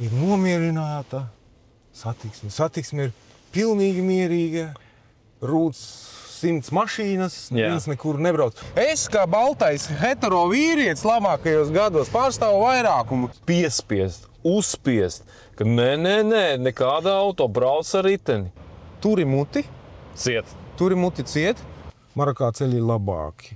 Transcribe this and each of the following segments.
ir nomierināta satiksme. Satiksme ir pilnīgi mierīga, rūc 100 mašīnas, neviens nekur nebrauc. Es kā baltais hetero vīrietis labākajos gados pārstāvu vairākumu. Piespiest, uzspiest, ka nē, nekāda auto brauc ar riteni. Turi muti. Ciet. Turi muti ciet. Marokā ceļi ir labāki.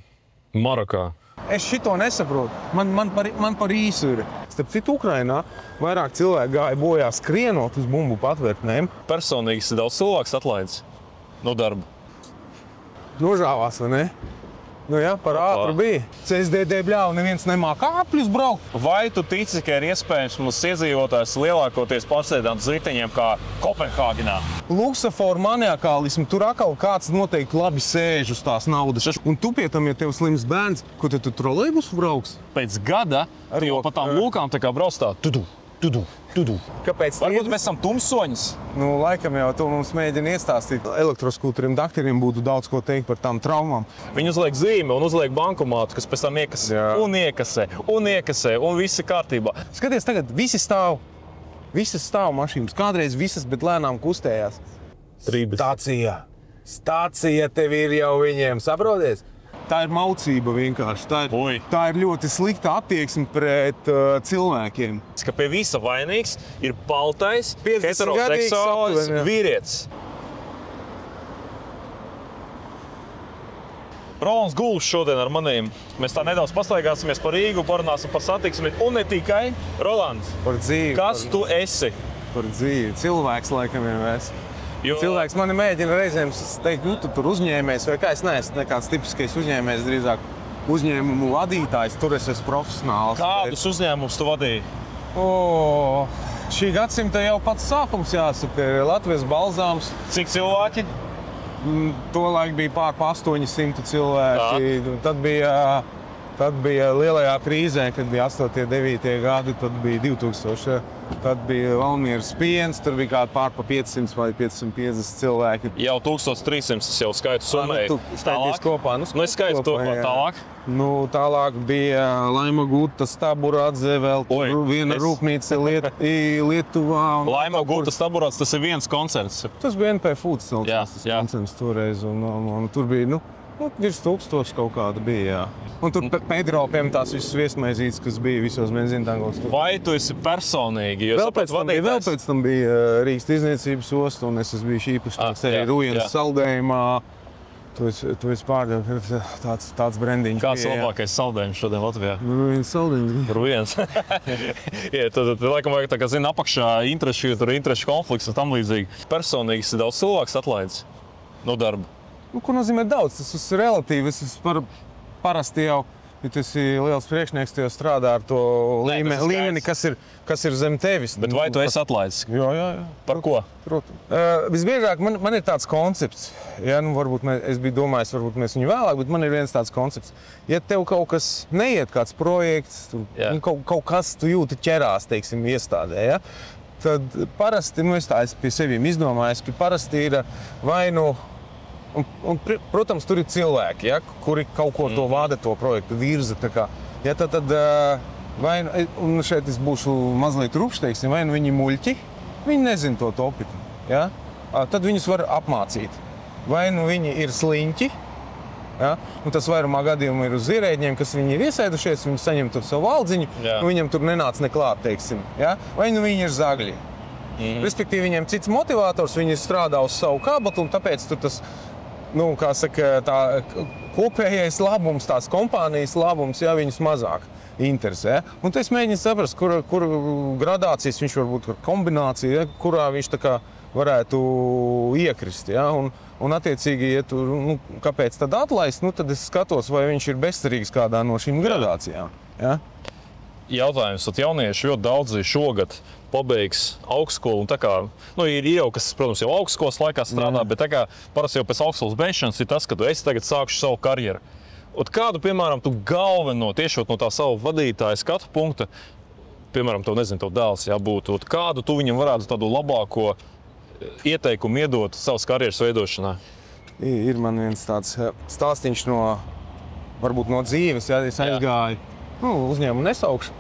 Marokā. Es šito nesaprotu. Man par īsu ir. Starp citu, Ukrainā vairāk cilvēki gāja bojā skrienot uz bumbu patvērtnēm. Personīgi daudz cilvēks atlaidis no darba. Nožāvās, vai ne? Nu jā, par ātru bija. CSDD bļāva, neviens nemāk āpļus braukt. Vai tu tici, ka ir iespējams mums iedzīvotājs lielākoties pārsēdāt uz riteņiem kā Kopenhāgenā? Luksaforu maniakālismu, tur atkal kāds noteikti labi sēž uz tās naudas. Un tu pie tam, ja tev slims bērns, ko tu trolejbusu brauks? Pēc gada tu jau pa tām lūkām tā kā brauc tā tudu. Kāpēc? Varbūt mēs esam tumsoņas? Nu, laikam jau to mums mēģina iestāstīt. Elektroskūteriem, dakteriem būtu daudz ko teikt par tām traumām. Viņi uzliek zīmi un uzliek bankomātu, kas pēc tam iekasē, un viss ir kārtībā. Skaties tagad, visi stāv. Visas stāv mašīnas. Kādreiz visas, bet lēnām kustējās. Trības. Stācija tev ir jau viņiem, saproties? Tā ir maucība vienkārši. Tā ir ļoti slikta attieksme pret cilvēkiem. Ka pie visa vainīgs ir baltais, 50 heteroseksuāls gadīgs vīrietis. Rolands Gulbs šodien ar manīm. Mēs tā nedaudz pastaigāsimies par Rīgu, parunāsim par satiksmi. Un ne tikai. Rolands, par dzīvi. Kas tu esi? Par dzīvi. Cilvēks laikam ir mēs. Cilvēks mani mēģina reizēm teikt, tu tur uzņēmējs vai kā, es neesmu nekāds tipiskais uzņēmējs, drīzāk uzņēmumu vadītājs, tur es esmu profesionāls. Kādus uzņēmumus tu vadīji? Šī gadsimta jau pats sākums jāsaka, Latvijas balzāms. Cik cilvēki? Tolaik bija pār 800 cilvēki. Tad bija lielajā krīzē, kad bija 8. 9. gadi, tad bija 2000. Tad bija Valmieras piens, tur bija kādi pār pa 500 vai 550 cilvēki. Jau 1300 es jau skaitu summēju. Tu skaitīsi kopā? Nu, es skaitu to tālāk. Nu, tālāk bija Laima Guta Staburādze, vēl viena rūpnīca Lietuvā. Laima Guta Staburādze, tas ir viens koncerts. Tas bija NP Foods koncerts toreiz, un tur bija, virs 1000 kaut kāda bija, jā. Un tur Pedro, piemēram, tās visas viesmaizītes, kas bija visos benzīntankos. Vai tu esi personīgi? Vēl pēc tam bija Rīgas tirdzniecības osta, un es esmu bijis īpašnieks arī Rujens saldējumā. Tu esi pārdevis tāds brendiņš. Kāds labākais saldējums šodien Latvijā? Rujens saldējums. Rujens. Tad laikam vajag tā kā zina apakšā interešu, tur ir interešu konflikts un tam līdzīgi. Personīgi esi daudz cilvēks atlaidis no darba. Ko nozīmē daudz? Tas ir relatīvi. Es esmu parasti jau, ja tu esi liels priekšnieks, tu jau strādā ar to līmeni, kas ir zem tevis. Bet vai tu esi atlaidis? Jā. Par ko? Protams. Visbiežāk man ir tāds koncepts. Ja, varbūt es biju domājis, varbūt mēs viņu vēlāk, bet man ir viens tāds koncepts. Ja tev kaut kas neiet, kāds projekts, kaut kas tu jūti ķerās, teiksim, iestādē, ja, tad parasti, es tā esmu pie sevīm izdomājis, ka parasti ir vai nu Un, protams, tur ir cilvēki, ja, kuri kaut ko to vada, to projektu virza. Ja, tad un šeit es būšu mazliet rupšs, teiksim, vai nu viņi muļķi, viņi nezina to topiku. Ja, tad viņus var apmācīt. Vai nu viņi ir sliņķi, ja, un tas vairumā gadījumu ir uz ierēģiem, kas viņi ir iesēdušies, viņi saņem tur savu valdziņu, un viņam tur nenāc neklāt, teiksim. Ja, vai nu viņi ir zagļi. Respektīvi, viņiem cits motivators, viņi strādā uz savu kabatu, un tāpēc tur tas kā saka, tā kopējais labums, tās kompānijas labums, ja viņus mazāk interesē. Un es mēģinu saprast, kur gradācijas viņš varbūt ar kombināciju, ja, kurā viņš tā kā varētu iekrist. Ja, un attiecīgi, ja tu, kāpēc tad atlaist, tad es skatos, vai viņš ir bezcerīgs kādā no šīm gradācijām. Ja. Jautājums, jaunieši ļoti daudzi šogad pabeigs augstskolu, un tā kā, ir jau, kas, protams, jau augstskolas laikā strādā, bet tā kā parasti jau pēc augstskolas beigšanas ir tas, ka tu esi tagad sākuši savu karjeru. Un kādu, piemēram, tu galveno, tiešot no tā savu vadītāja skatu punkta, piemēram, tev dēls jābūt, kādu tu viņam varētu tādu labāko ieteikumu iedot savas karjeras veidošanā? Ir man viens tāds stāstiņš varbūt no dzīves, ja es aizgāju, uzņēmumu nesaukšu.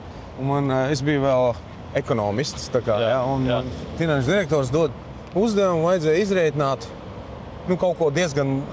Es biju vēl ekonomists. Finanšu direktors dod uzdevumu, vajadzēja izreikināt kaut ko diezgan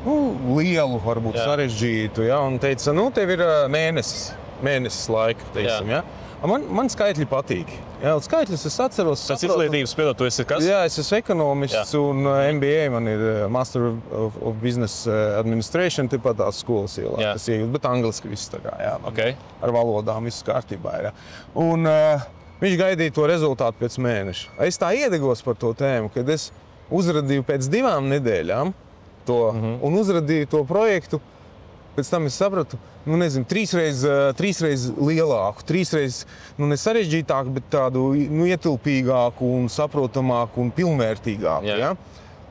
lielu, varbūt sarežģītu. Ja? Un teica, tev ir mēnesis laika. Teiksim, ja? Man skaitļi patīk. Jā, skaitļus es atceros. Tas izglītības piedod, tu esi kas? Jā, es esmu ekonomists un MBA, man ir Master of Business Administration, tepat tās skolas ielā, kas iegūt, bet angliski viss tā kā, ar valodām viss kārtībā. Jā. Un viņš gaidīja to rezultātu pēc mēneša. Es tā iedegos par to tēmu, kad es uzradīju pēc 2 nedēļām to un uzradīju to projektu. Pēc tam es sapratu, 3 reiz lielāku, 3 reiz nesarežģītāku, bet tādu ietilpīgāku un saprotamāku un pilnvērtīgāku. Ja?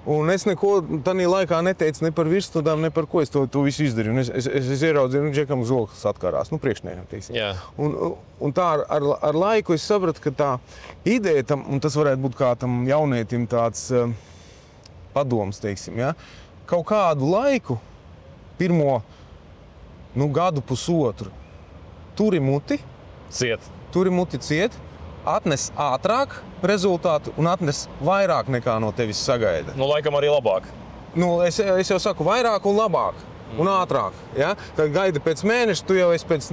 Un es neko tādā laikā neteicu ne par virsstudām, ne par ko. Es to visu izdarīju. Es ieraudzīju, džekam zokas atkarās, priekšniekam, teiksim. Un tā ar laiku es sapratu, ka tā ideja tam, un tas varētu būt kā tam jaunietim tāds padoms, teiksim, ja? Kaut kādu laiku, pirmo gadu pusotru, turi muti ciet, atnes ātrāk rezultātu un atnes vairāk nekā no tevis sagaida. Laikam arī labāk. Es jau saku vairāk un labāk un ātrāk. Ja? Tad gaida pēc mēneša, tu jau esi pēc,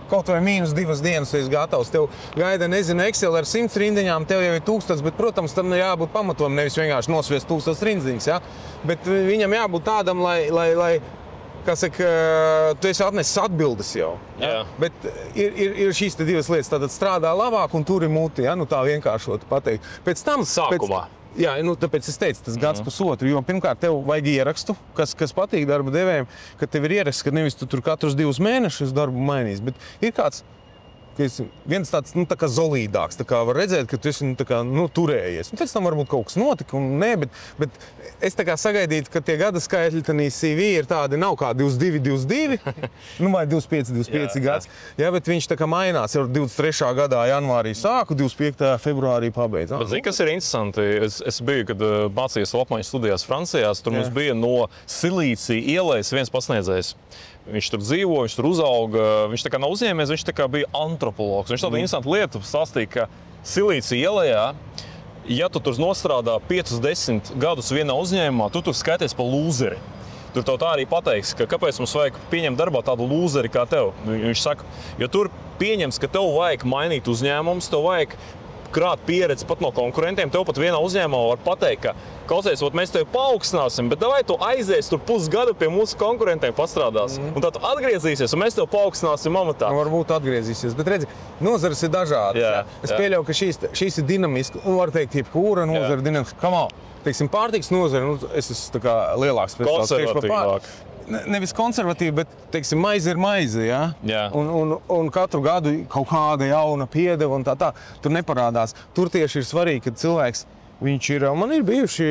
kaut vai -2 dienas esi gatavs. Tev gaida, Excel ar 100 rindiņām, tev jau ir 1000, bet, protams, tam jābūt pamatojumam, nevis vienkārši nosviest 1000 rindiņas. Ja? Bet viņam jābūt tādam, lai kā saka, tu esi atnesis atbildes jau. Ja? Bet ir šīs divas lietas. Tātad strādā labāk un turi muti, ja? Tā vienkāršot pateikt. Pēc tam sākumā. Tāpēc es teicu, tas gads pusotru, jo pirmkārt tev vajag ierakstu, kas patīk darba devējiem, ka tev ir ieraksts, ka nevis tu tur katrus 2 mēnešus darbu mainīs, bet ir kāds viens tāds tā kā zolīdāks, tā kā var redzēt, ka tu esi turējies. Un pēc tam varbūt kaut kas notika, bet es tā kā sagaidītu, ka tie gada skaitļi tanī CV ir tādi, nav kā 22, vai 25 gads. Jā, bet viņš tā kā mainās. Jau 23. gadā janvārī sāku, 25. februārī pabeidzu. Bet zini, kas ir interesanti? Es biju, kad mācījos apmaiņas studijās Francijās, tur mums bija no Silīcija ielas viens pasniedzējs. Viņš tur dzīvo, viņš tur uzauga, viņš tā kā nav uzņēmējs, viņš tā kā bija antropologs. Viņš tādu interesantu lietu stāstīja, ka Silīcija ielā, ja tu tur nostrādā 5-10 gadus vienā uzņēmumā, tu tur skaities pa lūzeri. Tur tev tā arī pateiks, ka kāpēc mums vajag pieņemt darbā tādu lūzeri kā tev. Viņš saka, jo tur pieņems, ka tev vajag mainīt uzņēmumus, tev vajag krāt pieredzi pat no konkurentiem. Tev pat vienā uzņēmumā var pateikt, ka klausies, mēs tevi paaugstināsim, bet vai tu aizies tur pusgadu pie mūsu konkurentiem pastrādās. Un tad tu atgriezīsies, un mēs tevi paaugstināsim amatā. Varbūt atgriezīsies, bet redzi, nozares ir dažādas. Es pieļauju, ka šīs ir dinamiski, un var teikt, jebkura nozara ir dinamiska. Kamā, teiksim, pārtiks nozara, es esmu tā kā lielāks. Konservatīvāk. Nevis konservatīvi, bet, teiksim, maize ir maize, ja? Un katru gadu kaut kāda jauna piedeva un tā. Tur neparādās. Tur tieši ir svarīgi, ka cilvēks, man ir bijuši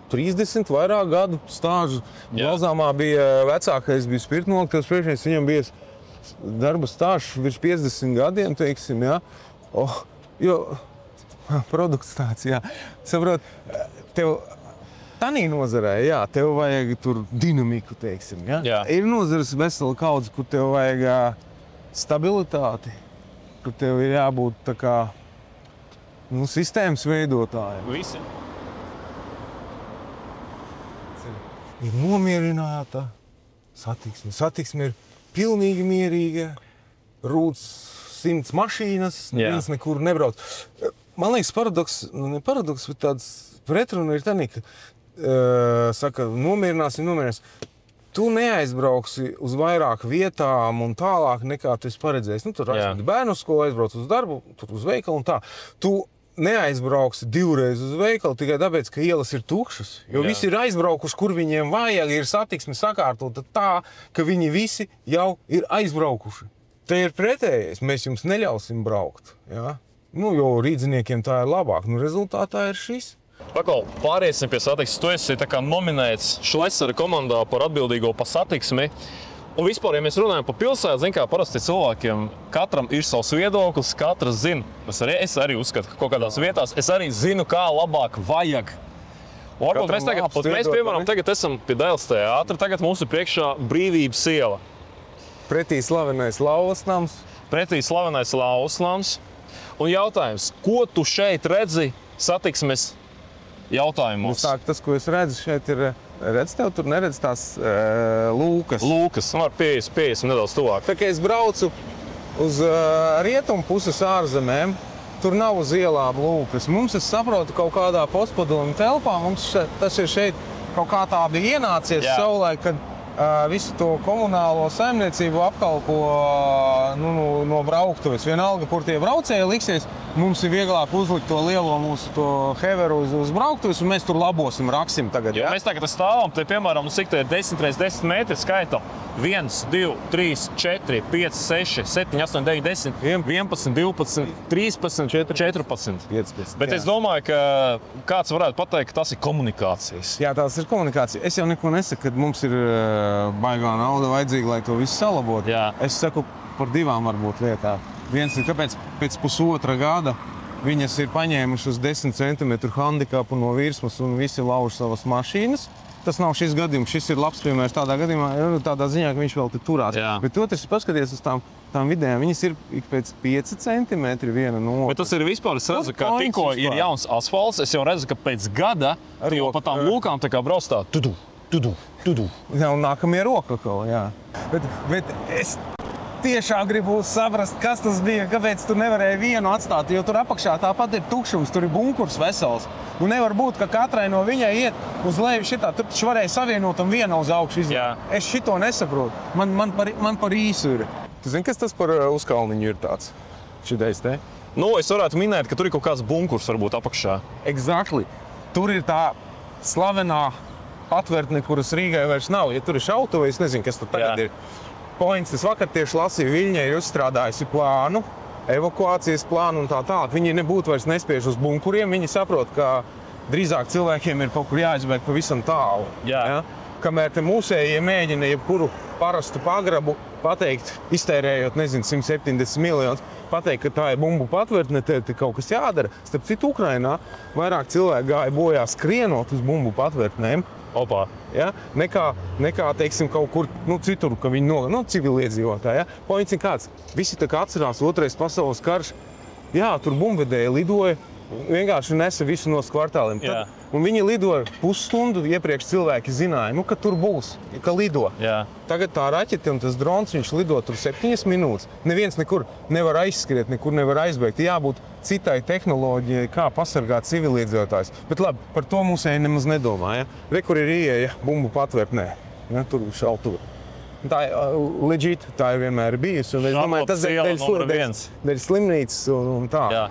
30 vairāk gadu stāžu. Balzāmā bija vecākais, bija spirtnoliktavas priekšnieks, viņam bija darba stāžs virs 50 gadiem, teiksim, ja? Produkts tāds, jā. Saprot, tev tanī nozarē, tev vajag tur dinamiku, teiksim, Ir nozares vesela kaudze, kur tev vajag stabilitāti, kur tev ir jābūt tā kā sistēmas veidotājiem. Visi. Ir nomierināta satiksme. Satiksme ir pilnīgi mierīga, rūc 100 mašīnas, viens nekur nebrauc. Man liekas, ne paradoks, bet tāds pretruna ir tanī, ka saka, nomierināsim. Tu neaizbrauksi uz vairāk vietām un tālāk nekā tu esi paredzējis. Tur aizvedi bērnu skolu, aizbrauc uz darbu, tur uz veikalu un tā. Tu neaizbrauksi 2 reizes uz veikalu tikai tāpēc, ka ielas ir tukšas. Jo visi ir aizbraukuši, kur viņiem vajag, ir satiksme sakārtota tā, ka viņi visi jau ir aizbraukuši. Te ir pretējais, mēs jums neļausim braukt. Jo rīdziniekiem tā ir labāk. Rezultātā ir šis. Paklau, pāriesim pie satiksmes. Tu esi tā kā nominēts Šlesera komandā par atbildīgo pa satiksmi. Un vispār, ja mēs runājam par pilsētu, zin kā parasti cilvēkiem, katram ir savs viedoklis, katrs zina. Es arī uzskatu, ka kaut kādās vietās es arī zinu, kā labāk vajag. Varbūt mēs, piemēram, tagad esam pie Dailes teātra, tagad mums ir priekšā Brīvības iela. Pretī slavenais Lauvas nams. pretī slavenais Lauslams. Un jautājums, ko tu šeit redzi satiksmes jautājumos? Tas, ko es redzu šeit, ir, tev tur neredz tās lūkas. Lūkas, var 50 nedaudz tuvāk. Tā kā es braucu uz rietumu puses ārzemēm, tur nav uz ielām lūkas. Mums, es saprotu, kaut kādā postpadomu telpā, tas ir šeit kaut kā tādi ienācies savulaik, kad visu to komunālo saimniecību apkalpo no brauktuves. Vienalga, kur tie braucēji liksies, mums ir vieglāk uzlikt to lielo mūsu to heveru uz brauktuves, un mēs tur labosim, raksim tagad. Jo mēs tagad stāvam, te piemēram, cik te ir 10 x 10 metri skaitam. 1, 2, 3, 4, 5, 6, 7, 8, 9, 10, 11, 12, 13, 14. 15. Bet es domāju, ka kāds varētu pateikt, ka tas ir komunikācijas. Jā, tās ir komunikācija. Es jau neko nesaku, kad mums ir baigā nauda vajadzīga, lai to visu salabotu. Jā. Es saku par divām varbūt lietām. Viens ir, kāpēc pēc pusotra gada viņas ir paņēmušas 10 cm handikapu no virsmas un visi lauž savas mašīnas. Tas nav šis gadījums, šis ir labs piemērs tādā gadījumā, tādā ziņā, ka viņš vēl te turās. Jā. Bet otrs, paskaties uz tām vidējām, viņas ir ik pēc 5 cm viena no otras. Bet tas ir vispār, es redzu, ka tikko ir jauns asfalts, es jau redzu, ka pēc gada tu jau pa tām lūkām tā kā brauc tā tudu. Jā, un nākamie roka kaut, jā. Bet es tiešām gribu saprast, kas tas bija, kāpēc tu nevarēji vienu atstāt, jo tur apakšā tāpat ir tukšums, tur ir bunkurs vesels. Un nevar būt, ka katrai no viņai iet uz leju šitā, tur taču varēja savienot un vienu uz augšu izlikt. Es šito nesaprotu, man par īsu ir. Tu zini, kas tas par uzkalniņu ir tāds, šitais te? Nu, es varētu minēt, ka tur ir kaut kāds bunkurs varbūt apakšā. Exactly. Tur ir tā slavenā patvērtne, kuras Rīgai vairs nav. Ja tur ir šautuve, es nezinu, kas tur tagad ir. Points, es vakar tieši lasīju, Viļņa ir uzstrādājusi plānu, evakuācijas plānu un tā tālāk. Viņi nebūtu vairs nespiež uz bunkuriem, viņi saprot, ka drīzāk cilvēkiem ir kaut kur jāizbēg pavisam tālu. Jā. Kamēr te mūsējie mēģina jebkuru parastu pagrabu pateikt, iztērējot, nezinu, 170 miljonus, pateikt, ka tā ir bumbu patvērtne, te kaut kas jādara. Starp citu, Ukrainā vairāk cilvēki gāja bojā skrienot uz bumbu patvērtnēm. Opā. Ja? Nekā, teiksim, kaut kur citur, ka viņi civiliedzīvotāji. Ja? Points ir kāds. Visi tā kā atcerās Otrais pasaules karš. Jā, tur bumbvedēji lidoja, vienkārši nesa visu no kvartāliem. Un viņi lidoja pusstundu iepriekš cilvēki zināja, ka tur būs, ka lido. Jā. Tagad tā raķete un tas drons, viņš lido tur 7 minūtes. Neviens nekur nevar aizskriet, nekur nevar aizbēgt. Jābūt citai tehnoloģijai, kā pasargāt civiliedzīvotājus. Bet labi, par to mūsēji nemaz nedomā. Ja? Re, kur ir ieeja bumbu patvērtnē. Ja? Tur šautuve. Tā legit, tā ir vienmēr bijusi. Un es domāju, tas dēļ slimnīcas un tā. Jā.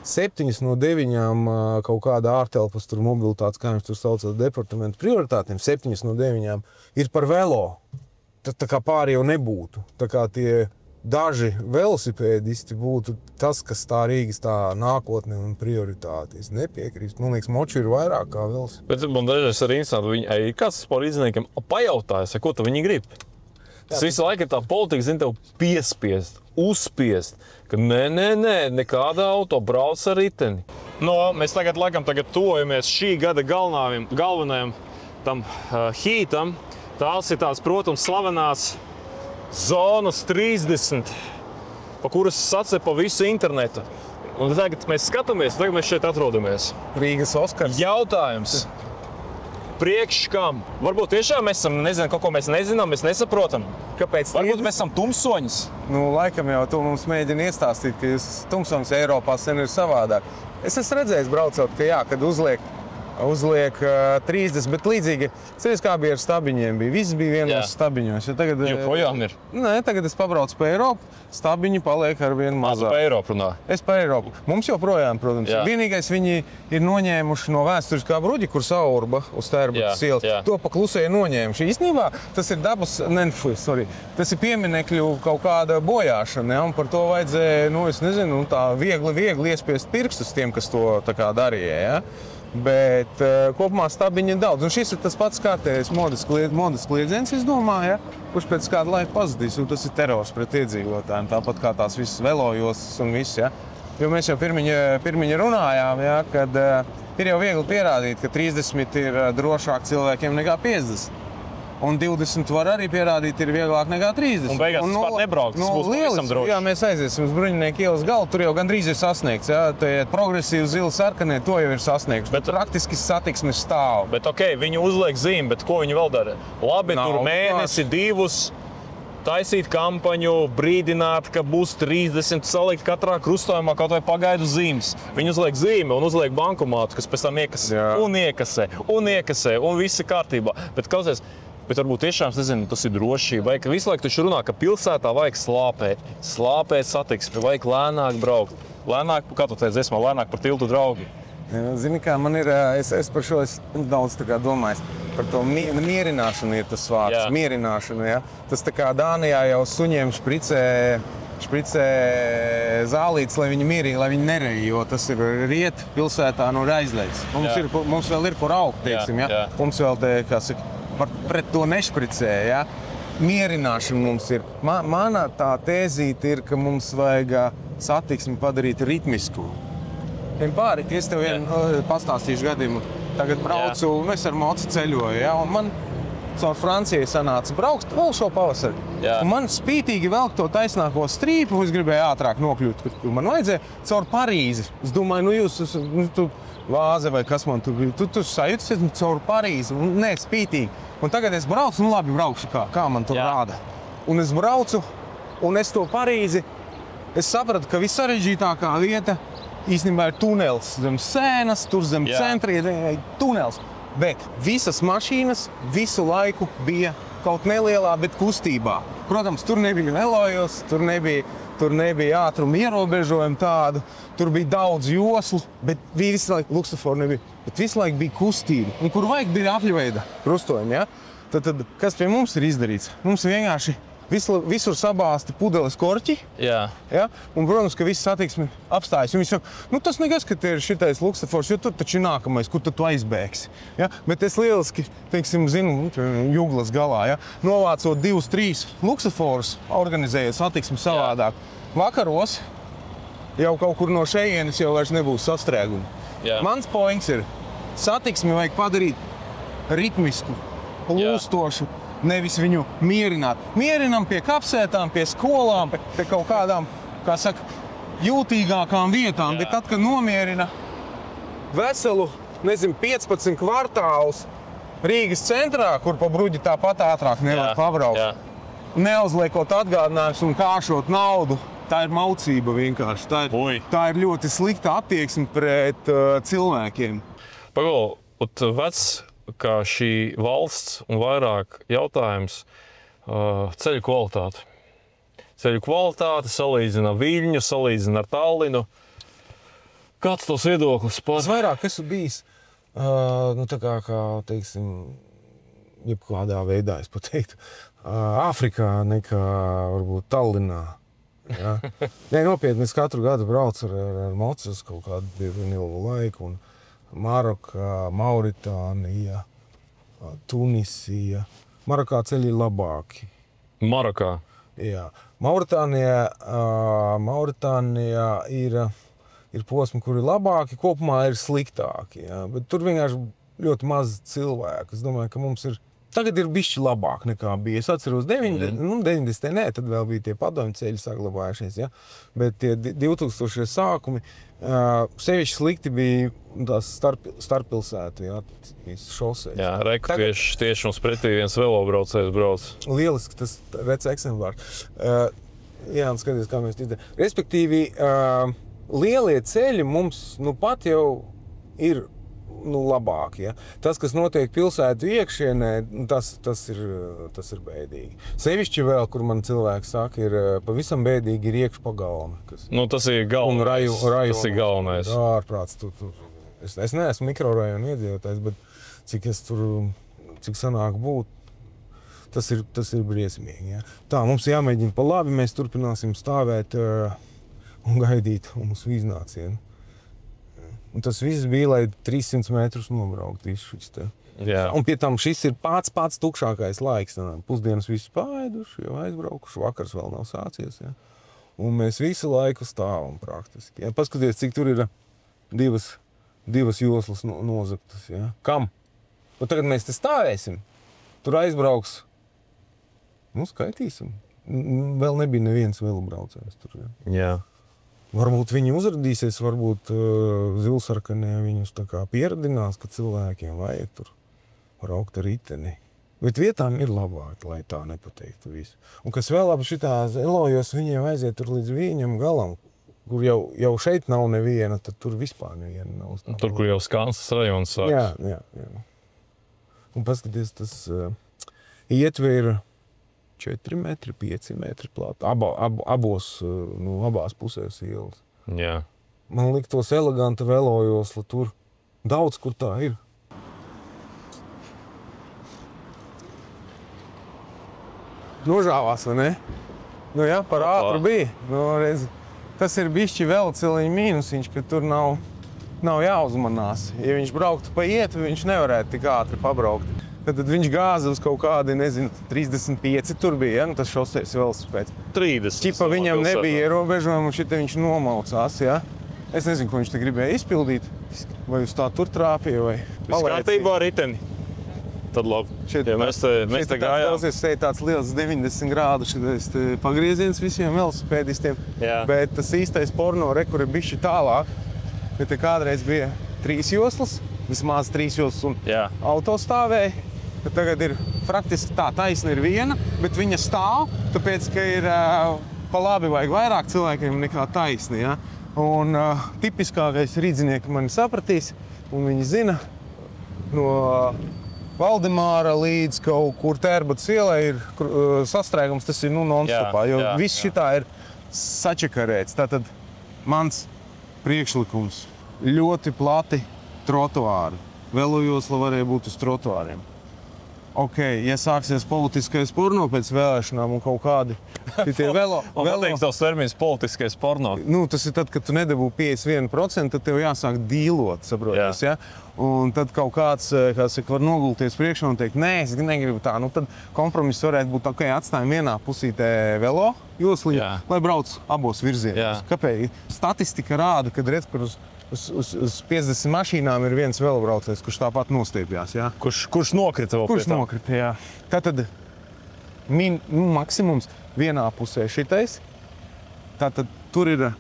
7 no 9 kaut kāda ārtelpas tur mobilitātes, kā viņš tur saucās, departamentu prioritātiem, 7 no 9 ir par velo. Tā kā pāri jau nebūtu. Tā kā tie daži velosipēdisti būtu tas, kas tā Rīgas tā nākotne un prioritāte. Es nepiekrīstu. Man liekas, moču ir vairāk kā velosipēdi. Bet man dažreiz arī interesanti, kāds par līdzniekiem pajautājas, ko tu viņi grib? Tas visu laiku ir tā politika, zini, tev piespiest, uzspiest, ka nekāda auto brauc ar riteni. Mēs tagad tojamies šī gada galvenajam tam hītam. Tās ir tās, protams, slavenās zonas 30, pa kuras sacepa visu internetu. Un tagad mēs skatāmies, tagad mēs šeit atrodamies. Rīgas Oskars. Jautājums. Priekš kam? Varbūt tiešām mēs esam, nezinu, kaut ko mēs nezinām, mēs nesaprotam. Kāpēc? Varbūt mēs esam tumsoņas. Laikam jau tu mums mēģini iestāstīt, ka jūs tumsoņas Eiropā sen ir savādāk. Es esmu redzējis braucot, ka jā, kad uzliek 30, bet līdzīgi, ceries kā bija ar stabiņiem, viss bija vienos stabiņos. Joprojām ir? Nē, tagad es pabraucu pa Eiropu, stabiņi paliek ar vien mazāk. Pa Eiropu runā? Es pa Eiropu. Mums joprojām, protams. Jā. Vienīgais viņi ir noņēmuši no vēsturiskā bruģi, kur Saurba uz Tērbatas ielas. To pa klusēju noņēmuši. Īstenībā tas ir tas ir pieminekļu kaut kāda bojāšana, ja? Un par to vajadzēja, es nezinu, tā viegli iespiest pirkstus tiem, kas to tā kā darīja. Ja? Bet kopumā stabiņi ir daudz. Un šis ir tas pats kārtējais modes kliedziens, es domāju, ja? Kurš pēc kāda laika pazudīs. Un tas ir terors pret iedzīvotājiem, tāpat kā tās visas velojostas un viss. Ja? Jo mēs jau pirmiņi runājām, ja? Kad ir jau viegli pierādīt, ka 30 ir drošāk cilvēkiem nekā 50. Un 20 var arī pierādīt, ir vieglāk nekā 30. Un beigās tas pat nebraukt, tas būs pavisam droši. Jā, mēs aiziesim uz Bruņinieku ielas galu, tur jau gandrīz ir sasniegts. Jā, tie progresīvi zili sarkanie, to jau ir sasniegts. Bet praktiski satiksmes stāv. Bet viņi uzliek zīmi, bet ko viņi vēl dara? Labi, tur mēnesi, 2 taisīt kampaņu, brīdināt, ka būs 30, salikt katrā krustojumā kaut vai pagaidu zīmes. Viņi uzliek zīmi un uzliek bankomātu, kas pēc tam iekasē, un viss ir kārtībā. Bet varbūt tiešām, es nezinu, tas ir drošība. Visu laiku taču runā, ka pilsētā vajag slāpēt satiksmi, vajag lēnāk braukt. Lēnāk, kā tu teici, dziesmā, lēnāk par tiltu draugi. Zini, kā man ir, es par šo daudz domājis. Par to mierināšanu ir tas vārds. Jā. Mierināšanu, ja? Tas tā kā Dānijā jau suņiem špricē zālītes, lai viņi mierīgi, lai viņi nerej, jo tas ir riet pilsētā no aizliegts. Mums vēl ir kur augt, teiksim, ja? Mums vēl pret to nešpricē, ja? Mierināšana mums ir. Mana tā tēzīte ir, ka mums vajag satiksmi padarīt ritmisku. Pāri, es tev pastāstīšu gadījumu. Tagad braucu, es ar moci ceļoju, ja? Un man caur Francijai sanāca braukt vēl šo pavasari. Un man spītīgi velk to taisnāko strīpu, es gribēju ātrāk nokļūt, kur man vajadzēja, caur Parīzi. Es domāju, tu vāze vai kas man tur bija, tu sajūties caur Parīzi, nē, spītīgi. Un tagad es braucu, labi braukšu, kā man tur rāda. Un es braucu, un es to Parīzi, es sapratu, ka vissarežģītākā vieta īstenībā ir tunels zem sēnas, tur zem centra ir tunels. Bet visas mašīnas visu laiku bija kaut nelielā, bet kustībā. Protams, tur nebija velojos, tur nebija ātruma ierobežojumi tādu, tur bija daudz joslu, bet visu laiku luksuforu nebija. Bet visu laiku bija kustība, un kur vajag bija apļveida krustojumi, ja? Tad kas pie mums ir izdarīts? Mums vienkārši visur sabāzti pudeles korķi, ja? Un, protams, ka viss satiksmi apstājas. Un viņi saka, tas nekas, ka te ir šitais luksafors, jo tur taču nākamais, kur tu aizbēgsi. Ja? Bet es lieliski, teiksim, zinu, Juglas galā, ja? Novācot 2-3 luksaforus, organizējot satiksmi savādāk. Vakaros jau kaut kur no šejienes jau vairs nebūs sastrēgumi. Mans points ir, satiksmi vajag padarīt ritmisku, lūstošu. Nevis viņu mierināt. Mierinam pie kapsētām, pie skolām, pie kaut kādām, kā saka, jūtīgākām vietām. Bet tad, kad nomierina veselu, 15 kvartālus Rīgas centrā, kur pa bruģi tāpat ātrāk nevar pabraukt, neuzliekot atgādinājumus un kāšot naudu, tā ir maucība vienkārši. Tā ir ļoti slikta attieksme pret cilvēkiem. Pagaidu, vecs, kā šī valsts un vairāk jautājums ceļu kvalitāti. Ceļu kvalitāti salīdzina Viļņu, salīdzina ar Tallinu. Kāds tos viedoklis par? Es vairāk esmu bijis, tā kā teiksim, jebkādā veidā, es pateiktu, Āfrikā nekā varbūt Tallinā. Ja? Nē, nopietni, es katru gadu braucu ar mocas kaut kādu ilgu laiku. Marokā, Mauritānija, Tunisija. Marokā ceļi ir labāki. Marokā? Jā. Mauritānijā ir posmi, kur ir labāki, kopumā ir sliktāki. Jā. Bet tur vienkārši ļoti maz cilvēku. Es domāju, ka mums ir tagad ir bišķi labāk nekā bija. Es atceros 90. Nē, tad vēl bija tie padomju ceļi saglabājušies. Ja? Bet tie 2000 sākumi sevišķi slikti bija tās starppilsētu, ja, šoseis. Jā, tieši mums pretī viens velobraucējs brauc. Lieliski, tas rec eksemplārs. Jā, un skaties, kā mēs ticam. Respektīvi, lielie ceļi mums pat jau ir labāk. Ja? Tas, kas notiek pilsētu iekšienē, tas ir bēdīgi. Sevišķi vēl, kur man cilvēki saka, ir pavisam bēdīgi ir iekšpagalmi. Tas ir galvenais. Tas ir galvenais. Ārprāts. Es neesmu mikrorajonu iedzīvotājs, bet cik sanāk būt, tas ir briesmīgi. Ja? Tā, mums jāmēģina pa labi, mēs turpināsim stāvēt un gaidīt mūsu iznācienu. Un tas viss bija, lai 300 metrus nobraukt visu šis te. Un pie tam šis ir pats tukšākais laiks. Pusdienas visi paēduši, jau aizbraukuši, vakars vēl nav sācies. Ja? Un mēs visu laiku stāvam praktiski. Ja? Paskaties, cik tur ir divas joslas nozaktas. Ja? Kam? Un tagad mēs te stāvēsim. tur aizbrauks. Nu, skaitīsim. Vēl nebija neviens velobraucējs tur. Jā. Varbūt viņi uzradīsies, varbūt zilsarkanē viņus tā kā pieradinās, ka cilvēkiem vajag tur braukt ar riteni. Bet vietām ir labāk, lai tā nepateiktu visu. Un kas vēl labi šitā Elojos, viņiem aiziet tur līdz viņam galam, kur jau šeit nav neviena, tad tur vispār neviena nav. Tur, kur jau Skansas rajons sāks. Jā. Un paskaties, tas ietver 4 metri, 5 metri plāt. Abās pusēs ielas. Jā. Man liktos eleganta velojosla tur. Daudz, kur tā ir. Nožāvās, vai ne? Nu jā, par ātru bija. Nu, redz, tas ir bišķi vēl celiņa mīnusiņš, ka tur nav jāuzmanās. Ja viņš brauktu pa ietu, viņš nevarētu tik ātri pabraukt. Tad viņš gāza uz kaut kādi, nezinu, 35 tur bija, ja? Nu, tas šoseis velosipēds. 30. Čipa viņam nebija ierobežojumi, un šitā viņš nomaucās, ja? Es nezinu, ko viņš te gribēja izpildīt. Vai uz tā tur trāpīja, vai palēcīja. Viss kārtībā ar riteni. Tad labi. Šeit, ja mēs te gājām. Šeit tāds liels 90 grādu šitais pagrieziens visiem velosipēdistiem. Jā. Bet tas īstais porno kur ir bišķi tālāk. Bet te kādreiz bija 3 joslas, vismaz 3 joslas un auto stāvēja. Tad tagad ir praktiski tā taisna ir viena, bet viņa stāv, tāpēc, ka ir pa labi vajag vairāk cilvēkiem nekā taisni. Ja? Un tipiskākais rīdzinieki mani sapratīs, un viņi zina no Valdemāra līdz kaut kur Tērbats ielai ir sastrēgums, tas ir non-stopā, jo viss šitā ir sačakarēts. Tātad mans priekšlikums ļoti plati trotuāri. Velojosla varēja būt uz trotuāriem. Ok, ja sāksies politiskais porno pēc vēlēšanām un kaut kādi velo... Man pateiks tavs termins politiskais porno. Nu, tas ir tad, kad tu nedabū 51%, tad tev jāsāk dīlot, saproties, ja? Un tad kaut kāds, var nogulties priekšā un teikt, nē, es negribu tā. Nu, tad kompromiss varētu būt, ok, atstājam vienā pusītē velo josliņu, lai brauc abos virzienos. Kāpēc? Statistika rāda, kad redz, kur uz 50 mašīnām ir viens velobraucējs, kurš tāpat nostiepjās. Ja? Kurš nokrita vēl Kurš nokrita, jā. Tātad maksimums vienā pusē šitais. Tātad tur ir,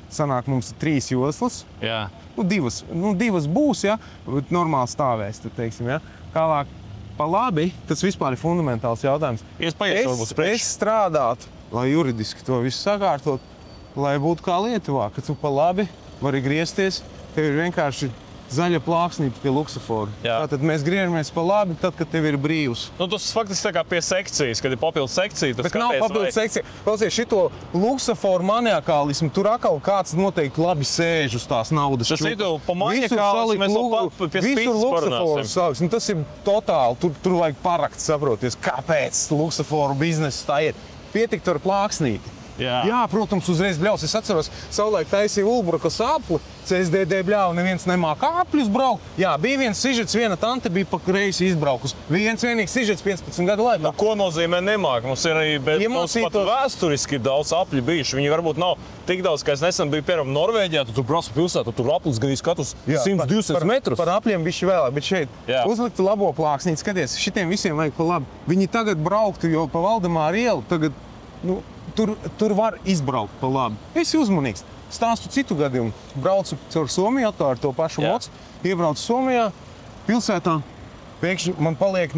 sanāk mums 3 joslas. Jā. Divas būs, ja? Bet normāli stāvēs, tad teiksim, ja? Tālāk pa labi, tas vispār ir fundamentāls jautājums. Es strādātu, lai juridiski to visu sakārtot, lai būtu kā Lietuvā, ka tu pa labi vari griezties, tev ir vienkārši zaļa plāksnīte pie luksafora. Tātad mēs griežamies pa labi, tad, kad tev ir brīvs. Nu, tas faktiski tā kā pie sekcijas, kad ir papildus sekcija. Bet nav papildus sekcija. Klausies, šito luksaforu maniakālismu, tur atkal kāds noteikti labi sēž uz tās naudas čukas. Tas ir pa maniakālismu, mēs vēl pie spītas parunāsim. Nu, tas ir totāli, tur vajag parakt, saproties, kāpēc luksaforu biznesa tā ir. Pietikt ar plāksnīti. Jā, protams, uzreiz bļaus. Es atceros, savulaik taisīja Ulbrukas apli, CSDD bļauj, neviens nemāka apļus braukt. Jā, bija viens sižets, viena tante bija pa kreisi izbraukus. Vienīgs sižets 15 gadu laikā. Nu, ko nozīmē nemāk? Mums ir arī, bet mums pat vēsturiski ir daudz apļu bijuši. Viņi varbūt nav tik daudz, ka es nesen biju, piemēram, Norvēģijā, tu tur brauc pilsētu, tur aplis gandrīz katrus 100-200 metrus. Par apļiem bišķi vēlāk, bet šeit uzliktu labo plāksnīti. Skaties, šitiem visiem vajag pa labi. Viņi tagad brauktu, jo pa Valdemāra ielu tagad, nu, tur var izbraukt pa labi. Esi uzmanīgs. Stāstu citu gadījumu. Braucu caur Somiju atkal ar to pašu mocu. Iebraucu Somijā, pilsētā. Pēkšņi man paliek,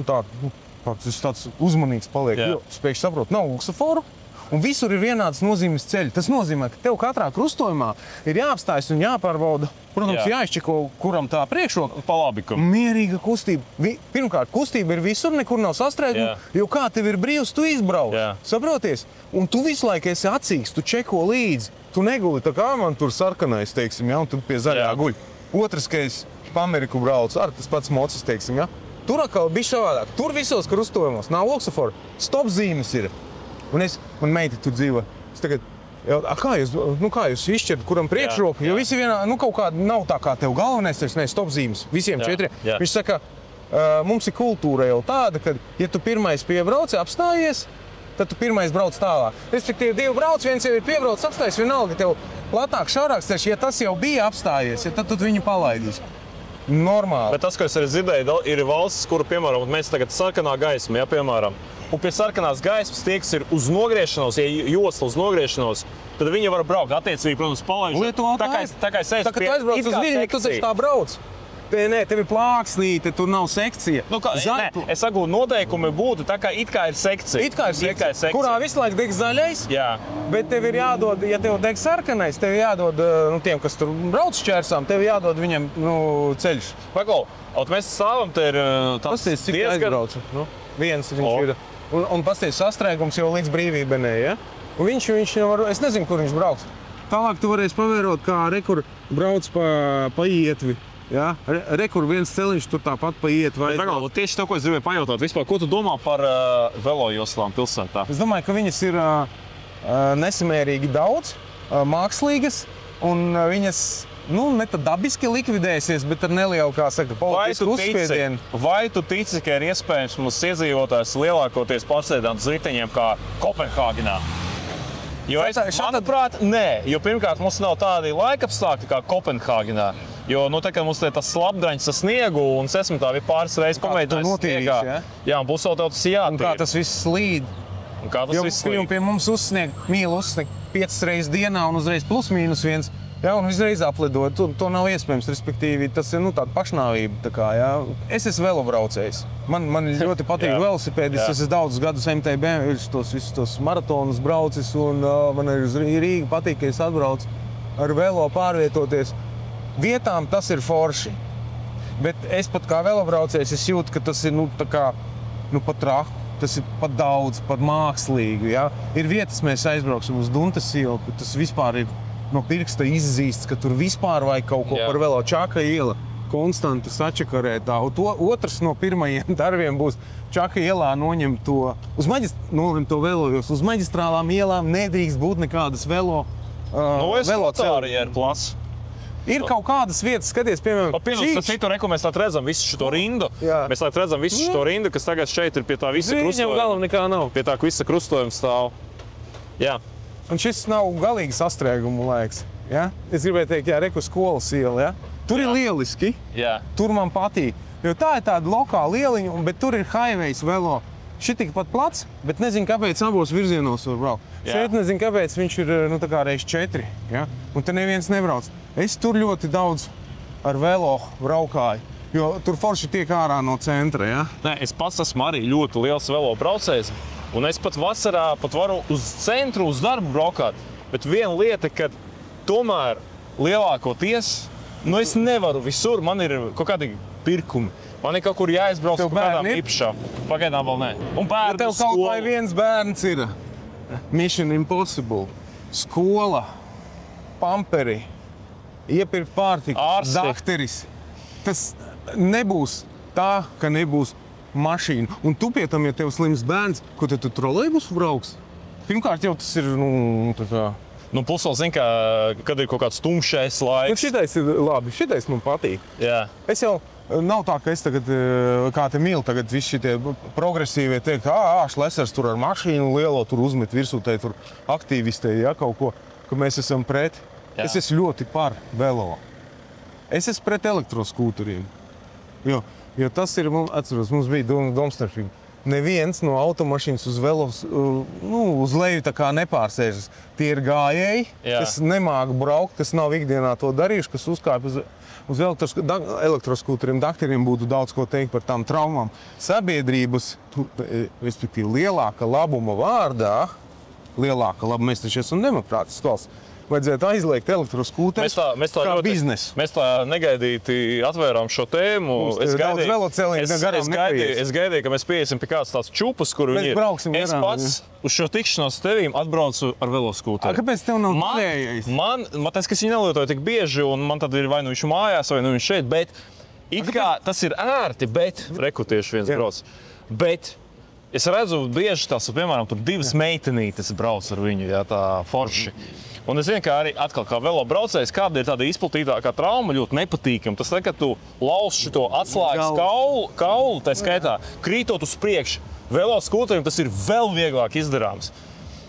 tāds uzmanīgs paliek. Jo, pēkšņi saprotu, nav luksaforu. Un visur ir vienāds nozīmes ceļi. Tas nozīmē, ka tev katrā krustojumā ir jāapstājas un jāpārbauda. Protams, jāizčeko, kuram tā priekšroka. Pa labi, kam. Mierīga kustība. Pirmkārt, kustība ir visur, nekur nav sastrēguma, jo kā tev ir brīvs, tu izbrauc. Saproties? Un tu visu laiku esi acīgs, tu čeko līdzi. Tu neguli tā kā man tur sarkanais, teiksim, ja, un tu pie zaļā guļ. Otrs, ka es pa Ameriku braucu, ar tas pats mocis, teiksim, ja. Tur atkal bija savādāk. Tur visos krustojumos nav luksaforu. Stop zīmes ir. Un man meita tur dzīvo. Es tagad, kā jūs izšķirat, kuram priekšroka? Jo visi vienā, kaut kāda nav tā kā tev galvenais, stop zīmes. Visiem 4. Viņš saka, mums ir kultūra jau tāda, ka, ja tu pirmais piebrauci, apstājies, tad tu pirmais brauc tālāk. Respektīvi, 2 brauc, viens jau ir piebraucis, apstājies, vienalga tev latāk, šaurāks ceļš. Ja tas jau bija apstājies, tad tu viņu palaidīsi. normāli. Bet tas, ko es arī dzirdēju, ir valstis, kuru, piemēram, mēs tagad sarkanā gaisma, ja, piemēram, un pie sarkanās gaismas tie, kas ir uz nogriešanos, ja josla uz nogriešanos, tad viņi var braukt. Attiecīgi, protams, palaižot. Tā kā es tā, kad tu aizbrauc uz viņu, tu taču tā brauc. Nē, tev ir plāksnīte, tur nav sekcija. Es saku, noteikumi būtu tā kā it kā ir sekcija. It kā ir sekcija, kurā visu laiku deg zaļais, bet tev ir jādod, ja tev deg sarkanais, tev jādod tiem, kas tur brauc šķērsām, tev jādod viņam ceļš. Paklau, mēs stāvam, te ir tas diezgan... Viens viņš ir. Un pasties sastrēgums jau līdz brīvībenē, ja? Un viņš var, es nezinu, kur viņš brauc. Tālāk tu varēsi pavērot, kā rekur brauc pa ietvi. Ja? Rekur viens celiņš tur tāpat pa ietvi. Tieši to, ko es gribēju pajautāt. Vispār, ko tu domā par velojoslām pilsētā? Es domāju, ka viņas ir nesamērīgi daudz, mākslīgas, un viņas ne tad dabiski likvidēsies, bet ar nelielu, kā saka, politisku uzspiedienu. Vai tu tici, ka ir iespējams mums iedzīvotājs lielākoties pārsēdāt uz riteņiem kā Kopenhāgenā? Jo manuprāt, nē. Jo pirmkārt, mums nav tādi laikapstākļi kā Kopenhāgenā. Jo, tā kā mums tas slapdraņš ar sniegu un esmu tā pāris reizes pamēģinājis sniegā. Jā, un plus vēl tev tas jātīra. Un kā tas viss slīd. Jo pie mums mīl uzsniegt 5 reizes dienā un uzreiz plus-mīnus 1. Jā, un uzreiz aplidot. To nav iespējams, respektīvi, tas ir tāda pašnāvība. Tā kā, jā. Es esmu velobraucējs. Man ļoti patīk velosipēdis. Es esmu daudzus gadus MTB, visus tos maratonus braucis, un man arī uz Rīgu patīk, ka es atbraucu ar velo pārvietoties. Vietām tas ir forši, bet es pat kā velobraucējs, es jūtu, ka tas ir pat traku, tas ir pat daudz, pat mākslīgi. Ja? Ir vietas, mēs aizbrauksim uz Duntas ielu, ka tas vispār ir no pirksta izzīsts, ka tur vispār vajag kaut ko par velo. Čaka iela konstanti sačakarētā. Otrs no pirmajiem darbiem būs Čaka ielā noņemt to velo, jo uz maģistrālām ielām nedrīkst būt nekādas velo ceļi. Ir plats. Ir kaut kādas vietas, skaties, piemēram, mēs tā redzam visu šo rindu. Jā. Mēs tā redzam visu šo rindu, kas tagad šeit ir pie tā visa krustojuma. Viņam galam nekā nav. Pie tā visa krustojuma stāv. Jā. Un šis nav galīgi sastrēgumu laiks. Ja? Es gribēju teikt, reku skolas iela. Ja? Tur ir lieliski. Jā. Tur man patīk. Jo tā ir tāda lokāla ieliņa, bet tur ir highways velo. Šitik pat plats, bet nezinu, kāpēc abos virzienos var braukt. Šeit nezinu, kāpēc viņš ir reiz 4. Ja? Un te neviens nebrauc. Es tur ļoti daudz ar velo braukāju, jo tur forši tiek ārā no centra. Ja? Nē, es pats esmu arī ļoti liels velo braucējs, un es pat vasarā varu uz centru, uz darbu braukāt. Bet viena lieta, ka tomēr lielākoties, es nevaru visur, man ir kaut kādi pirkumi. Man ir kaut kur jāizbrauc kaut kādām īpašām. Pagaidām vēl nē. Un bērnu tev kaut vai viens bērns ir. Mission Impossible. Skola. Pamperi. Iepirkt pārtiku. Dakteris. Tas nebūs tā, ka nebūs mašīna. Un tu pie tam, ja tev slims bērns, ko tu trolejbusu brauks? Pirmkārt jau tas ir, tā kā... Plus vēl zini, kad ir kaut kāds tumšais laiks. Šitais ir labi. Šitais man patīk. Jā. Es jau... Nav tā, ka es tagad, kā te mīlu, tagad visi šitie progresīvie teikt, Šlesers tur ar mašīnu lielo tur uzmet virsū, tur aktīvistei, ja, kaut ko, ka mēs esam pret. Jā. Es esmu ļoti par velo. Es esmu pret elektroskūteriem. Jo tas ir, atceros, mums bija domstarpība. Neviens no automašīnas uz velos, uz leju tā kā nepārsēžas. Tie ir gājēji, kas nemāk braukt, kas nav ikdienā to darījuši, kas uzkāp uz elektroskūteriem. Dakteriem būtu daudz ko teikt par tām traumām. Sabiedrības, respektīvi, lielāka labuma vārdā, mēs taču esam demokrātisks valsts, vajadzētu aizliegt elektroskūterus kā biznesu. Mēs tā negaidīti atvērām šo tēmu. Es gaidīju, ka mēs pieiesim pie kāds tāds čupas, kur viņi ir. Es pats uz šo tikšanos tevīm atbraucu ar veloskūteri. Kāpēc tev nav pārējais? Man tas, ka viņi nelietoja tik bieži, un man tad ir vai nu viņš mājās, vai nu viņš šeit, bet it kā tas ir ērti, bet reku tieši viens brauc. Bet es redzu bieži tās, piemēram, tur 2 meitenītes brauc ar viņu, tā forši. Un es zinu, ka arī atkal kā velobraucējs, kāda ir tāda izplatītākā trauma, ļoti nepatīkama. Tas kad tu lauž šito atslēgas kaulu, tā skaitā, krītot uz priekšu. Veloskūterim tas ir vēl vieglāk izdarāms.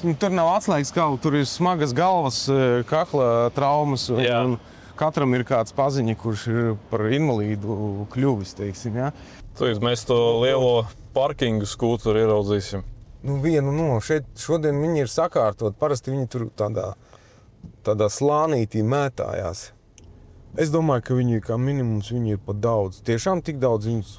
Tur nav atslēgas kaula, tur ir smagas galvas, kakla traumas katram ir kāds paziņa, kurš ir par invalīdu kļuvis, teiksim, ja? Mēs to lielo parkingu skūturu ieraudzīsim. Nu, šeit šodien viņi ir sakārtot, parasti viņi tur tādā slānītī mētājās. Es domāju, ka viņi kā minimums viņi ir pat daudz. Tiešām tik daudz viņus,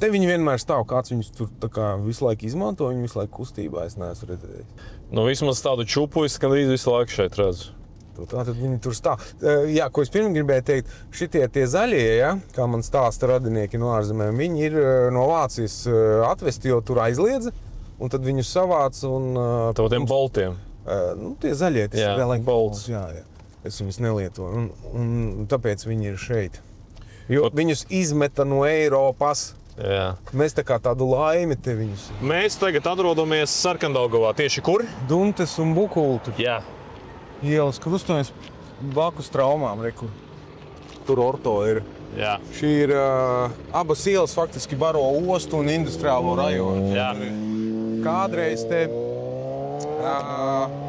te viņi vienmēr stāv, kāds viņus tur tā kā visu laiku izmanto, viņi visu laiku kustībā, es neesmu redzējis. Nu, vismaz tādu čupu es gandrīz visu laiku šeit redzu. Tātad viņi tur stāv. Jā, ko es pirms gribēju teikt, šitie tie zaļie, ja, kā man stāsta radinieki no ārzemēm, viņi ir no Vācijas atvesti, jo tur aizliedza, un tad viņus savāc un... Tiem boltiem. Nu, tie zaļie, tas jā, vēl bolts. Jā. Es viņus nelietoju, un tāpēc viņi ir šeit. Jo viņus izmeta no Eiropas. Jā. Mēs tā kā tādu laimi te viņus. Mēs tagad atrodamies Sarkandaugavā. Tieši kur? Duntes un Bukultu. Jā. Ielas krustojums blakus traumām, reku. Tur orto ir. Jā. Šī ir abas ielas faktiski baro ostu un industriālo rajonu. Jā. Kādreiz te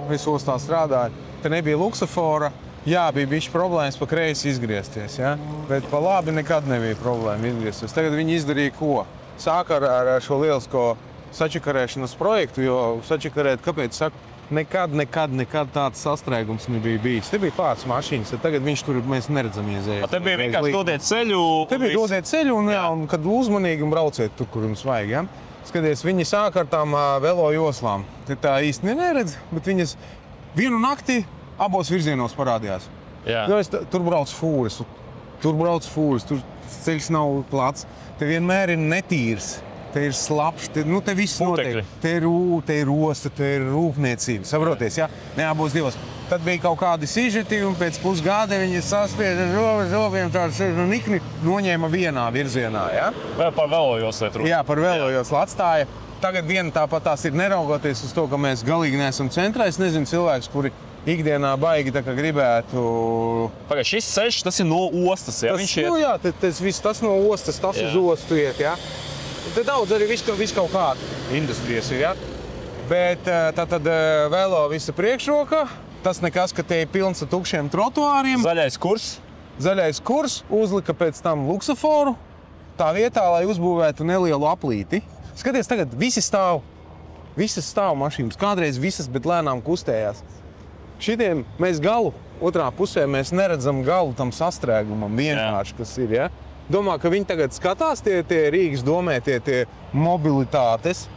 es ostā strādāju. Te nebija luksofora. Jā, bija bišķi problēmas pa kreisi izgriezties, ja? Bet pa labi nekad nebija problēma izgriezties. Tagad viņi izdarīja ko? Sāka ar šo lielisko sačakarēšanas projektu, jo sačakarēt, kāpēc saku, nekad tāds sastrēgums nebija bijis. Te bija pāris mašīnas, tagad viņš tur mēs neredzam iezēju. Te bija vienkārši dodiet ceļu? Te bija dodiet ceļu un kad uzmanīgi un brauciet tur, kur jums vajag, ja? Skaties, viņi sāka ar tām velo joslām. Te tā īsti neredz, bet viņas vienu nakti abos virzienos parādījās. Jā. Tur brauc fūres, tur ceļš nav plats, te vienmēr ir netīrs, te ir slapš, te viss notiek. Te ir osta, te ir rūpniecība, saproties, ja? Ne abos divos. Tad bija kaut kādi sižeti un pēc pusgada viņi saspieda žoviem tādu nikni, noņēma vienā virzienā, ja? Vai par velojoslu trūk? Jā, par velojoslu atstāja. Tagad viena tāpat tās ir neraugoties uz to, ka mēs galīgi neesam centrā. Es nezinu cilvēkus, kuri ikdienā baigi tā kā gribētu... Pagaid, šis ceļš, tas ir no ostas, ja? Jā, tas no ostas, tas uz ostu iet, ja? Te daudz arī viss kaut kāda industrijas ir, ja? Bet tātad velo visa priekšroka, tas nekas, ka te ir pilns ar tukšiem trotuāriem. Zaļais kurs? Zaļais kurs, uzlika pēc tam luksoforu, tā vietā, lai uzbūvētu nelielu aplīti. Skaties, tagad visas stāv mašīnas, kādreiz visas, bet lēnām kustējās. Šitiem mēs galu, otrā pusē mēs neredzam galu tam sastrēgumam vienkārši, kas ir, ja? Domā, ka viņi tagad skatās tie Rīgas domē, tie mobilitātes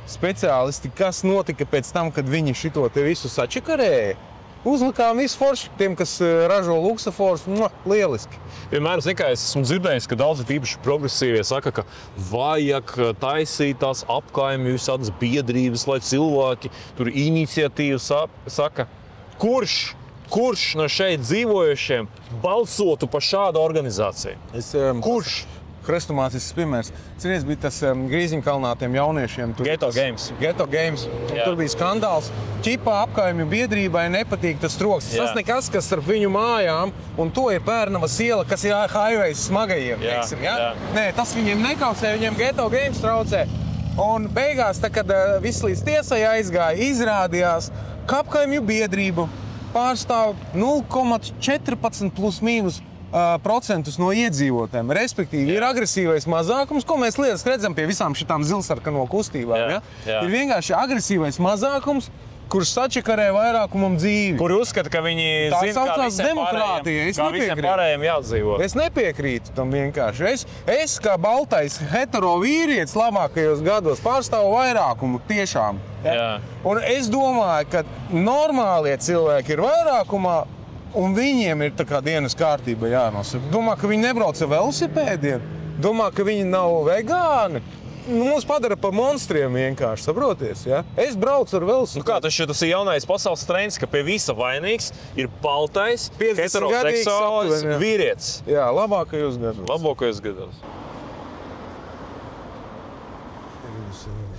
speciālisti, kas notika pēc tam, kad viņi šito te visu sačakarēja. Uzlikām visu forši tiem, kas ražo luksoforus, lieliski. Vienmēr, es esmu dzirdējis, ka daudzi tīpaši progresīvie saka, ka vajag taisīt tās apkaimju visādas biedrības, lai cilvēki tur iniciatīvu saka. Kurš no šeit dzīvojušiem balsotu par šādu organizāciju? Kurš? Hrestomātisks piemērs. Cinies bija tas Grīziņkalnā tiem jauniešiem. Ghetto Games. Tur bija skandāls. Ķipā apkaimju biedrībai nepatīk tas troksnis. Tas nekas, kas starp viņu mājām, un to ir Pērnavas iela, kas ir highways smagajiem, teiksim, ja? Nē, tas viņiem nekausē, viņiem Ghetto Games traucē. Un beigās, kad viss līdz tiesai aizgāja, izrādījās, ka apkaimju biedrību pārstāv 0,14 plus mīnus procentus no iedzīvotājiem. Respektīvi, ir agresīvais mazākums, ko mēs redzam pie visām šitām zilsarkano kustībām. Ir vienkārši agresīvais mazākums, kurš sačakarē vairākumam dzīvi. Kuri uzskata, ka viņi zina, kā visiem pārējiem jādzīvo. Es nepiekrītu tam vienkārši. Es kā baltais hetero vīrietis labākajos gados pārstāvu vairākumu tiešām. Jā. Un es domāju, ka normālie cilvēki ir vairākumā, un viņiem ir tā kā dienas kārtība jānosaka. Domā, ka viņi nebrauc ar velosipēdiem? Domā, ka viņi nav vegāni? Mums padara par monstriem vienkārši, saproties, ja? Es braucu ar velosipēdu. Kā tas ir jaunais pasaules trends, ka pie visa vainīgs ir baltais, heteroseksuāls vīrietis? Jā, labākajos gados.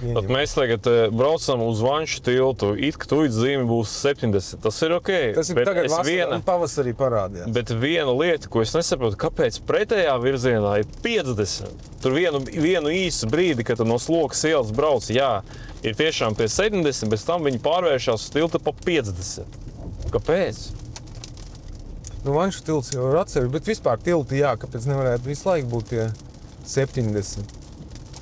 Mēs tagad braucam uz Vanšu tiltu, ka tuīt zīme būs 70. Tas ir ok. Tas ir tagad vasarā un pavasarī parādījās. Bet viena lieta, ko es nesaprotu, kāpēc pretējā virzienā ir 50. Tur vienu īsu brīdi, kad no Slokas ielas brauc, jā, ir tiešām pie 70, bez tam viņi pārvēršās uz tilta pa 50. Kāpēc? Nu, Vanšu tilts jau ir atsevišķi, bet vispār tilti, jā, kāpēc nevarētu visu laiku būt tie 70.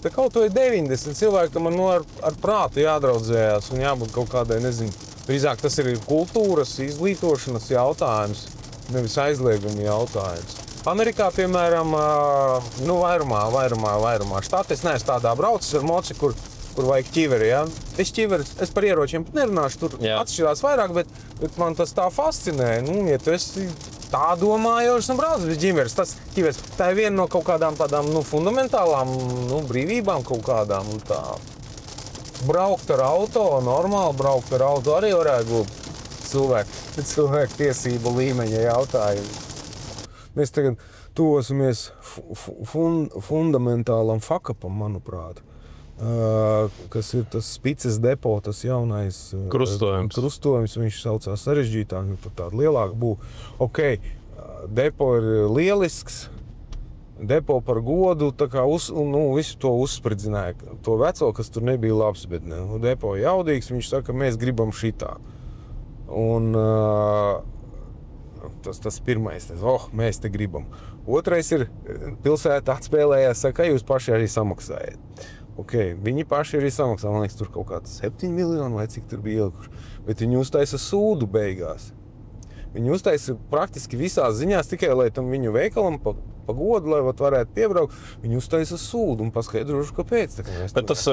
Tā kaut to ir 90 cilvēki, tam ar prātu jādraudzējās un jābūt kaut kādai, nezinu, drīzāk tas ir kultūras, izglītošanas jautājums, nevis aizlieguma jautājums. Amerikā, piemēram, nu, vairumā štati, es neesmu tādā braucis ar moci, kur vajag ķiveri, ja? Es par ieročiem pat nerunāšu, tur atšķirās vairāk, bet man tas tā fascinē. Nu, ja tu esi tā domājošs un brauc bez ķiveres, tā ir viena no kaut kādām tādām, nu, fundamentālām, nu, brīvībām kaut kādām un tā. Braukt ar auto, normāli braukt ar auto arī varētu būt cilvēku tiesību līmeņa jautājumi. Mēs tagad tuvosimies fundamentālam fakapam, manuprāt. Kas ir tas Spices depo, tas jaunais krustojums, viņš saucās sarežģītāk, pat tāda lielāka būva. Ok, depo ir lielisks, depo par godu, tā kā visu to uzspridzināja. To veco, kas tur nebija labs, bet depo jaudīgs, viņš saka, mēs gribam šitā. Un tas pirmais, mēs te gribam. Otrais ir, pilsēta atspēlējās, saka, jūs paši arī samaksājat. Ok, viņi paši arī samaksā, man liekas, tur kaut kāds 7 miljoni vai cik tur bija ielikuši, bet viņi uztaisa sūdu beigās. Viņi uztaisa praktiski visās ziņās, tikai lai tam viņu veikalam pa godu, lai varētu piebraukt, viņi uztaisa sūdu un paskaidrošu, kāpēc. Bet tas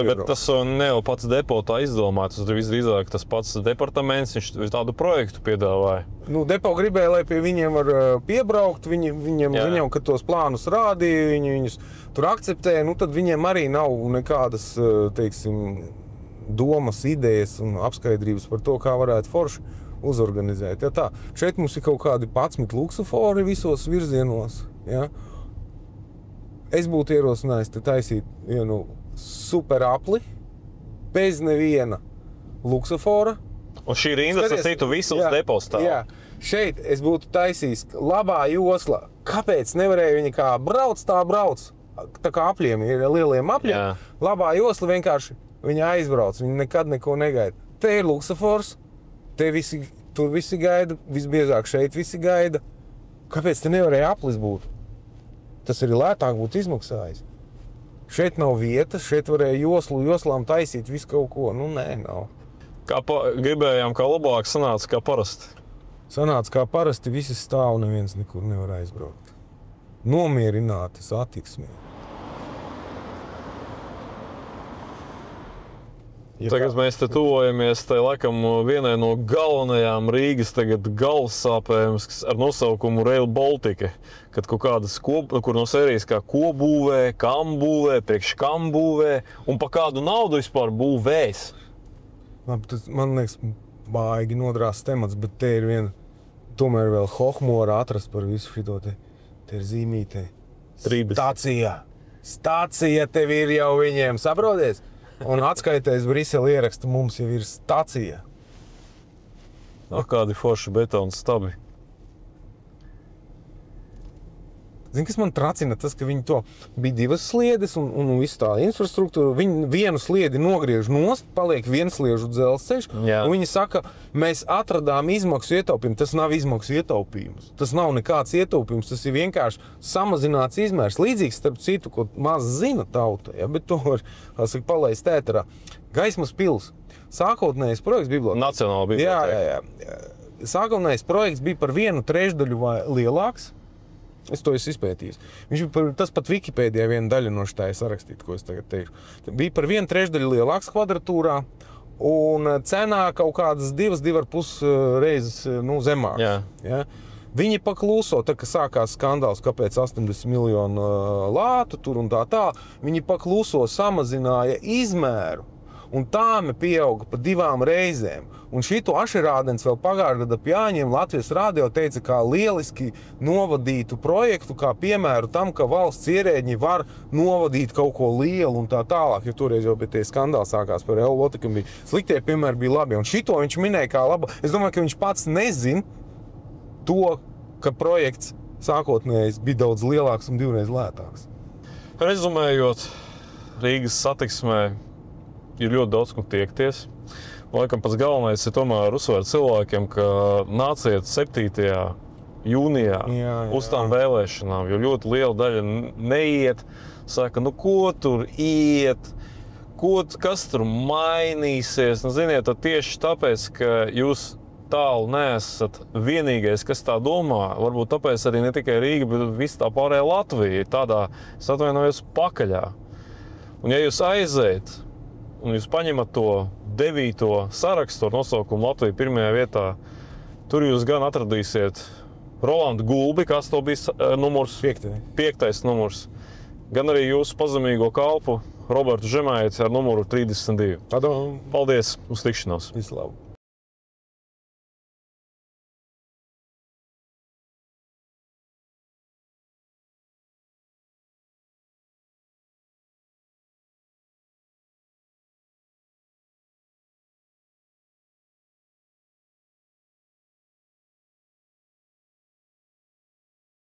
ne jau pats depo tā izdomā, tas visdrīzāk tas pats departaments, viņš tādu projektu piedāvāja. Nu, depo gribēja, lai pie viņiem var piebraukt, viņam, kad tos plānus rādīja, viņi viņus tur akceptēja, nu tad viņiem arī nav nekādas, teiksim, domas, idejas un apskaidrības par to, kā varētu forši uzorganizēt. Ja tā, šeit mums ir kaut kādi 11 luksofori visos virzienos, ja. Es būtu ierosinājis te taisīt vienu super apli, bez neviena luksofora. Un šī rinda, tas citu visus depos stāv. Jā, šeit es būtu taisījis labā josla. Kāpēc nevarēja viņi kā brauc, tā brauc? Tā kā apļiem ir lieliem apļiem. Jā. Labā josla vienkārši viņi aizbrauc, viņi nekad neko negaida. Te ir luksofors, tur visi gaida, visbiežāk šeit visi gaida. Kāpēc te nevarēja aplis būt? Tas arī lētāk būtu izmaksājis. Šeit nav vietas, šeit varēja joslām taisīt visu kaut ko. Nu, nē, nav. Gribējām, kā labāk sanāca kā parasti. Sanāca kā parasti, visi stāv, neviens nekur nevar aizbraukt. Nomierināti satiksmē. Tagad mēs te tuvojamies laikam vienai no galvenajām Rīgas galvassāpēm ar nosaukumu Rail Baltica, kad kaut kādas kur no sērijas kā ko būvē, kam būvē, priekš kam būvē un pa kādu naudu vispār būvēs. Labi, tas, man liekas, baigi nodrās temats, bet te ir tomēr vēl hohmora atrast par visu šito te ir zīmītē. Stacija tev ir jau viņiem, saproties? Un atskaitēs Brisele ieraksta, mums jau ir stacija. Kādi forši betona stabi. Zini, kas man tracina? Tas, ka viņi to bija divas sliedes un visu tā infrastruktūra. Viņi vienu sliedi nogriež nost, paliek viensliežu dzelzceļš. Un viņi saka, mēs atradām izmaksu ietaupījumu. Tas nav izmaksu ietaupījums. Tas nav nekāds ietaupījums. Tas ir vienkārši samazināts izmērs. Līdzīgs, starp citu, ko maz zina tauta, ja? Bet to var palaist ēterā. Gaismas pils. Sākotnējais projekts bibliotēka. Nacionāla bibliotēka. Jā. Sākotnējais projekts bija par 1/3 vai lielāks. Es to esmu izpētījis. Tas pat Wikipēdijā viena daļa no šitā sarakstīt, ko es tagad teikšu. Bija par 1/3 lielāks kvadratūrā un cenā kaut kādas 2,5 reizes zemāk. Ja? Viņi pakluso, tā kā sākās skandāls, kāpēc 80 miljonu lātu tur un tā, viņi pakluso samazināja izmēru. Un tāme pieauga pa 2 reizēm. Un šito Ašerādens vēl pagājušā gada Jāņiem Latvijas radio teica kā lieliski novadītu projektu, kā piemēru tam, ka valsts ierēģi var novadīt kaut ko lielu un tā tālāk, jo toreiz jau bija tie skandāli sākās par Rail Baltica, bija sliktie piemēri bija labi. Un šito viņš minēja kā labu. Es domāju, ka viņš pats nezin to, ka projekts sākotnējais bija daudz lielāks un 2 reizes lētāks. Rezumējot, Rīgas satiksmē ir ļoti daudz, ko tiekties. Laikam pats galvenais ir tomēr uzsvērt cilvēkiem, ka nāciet 7. jūnijā uz tām vēlēšanām, jo ļoti liela daļa neiet, saka, nu ko tur iet, kas tur mainīsies. Nu, ziniet, tieši tāpēc, ka jūs tālu neesat vienīgais, kas tā domā, varbūt tāpēc arī ne tikai Rīga, bet visa tā pārējā Latvija ir tādā, es atvainojos, pakaļā. Un ja jūs aiziet un jūs paņemat to 9. sarakstu ar nosaukumu Latvija 1. vietā, tur jūs gan atradīsiet Rolandu Gulbi, kas to bija numurs? 5. numurs. Gan arī jūsu pazemīgo kalpu Robertu Žemaiti ar numuru 32. Padom. Paldies, uz tikšanos. Visu labu.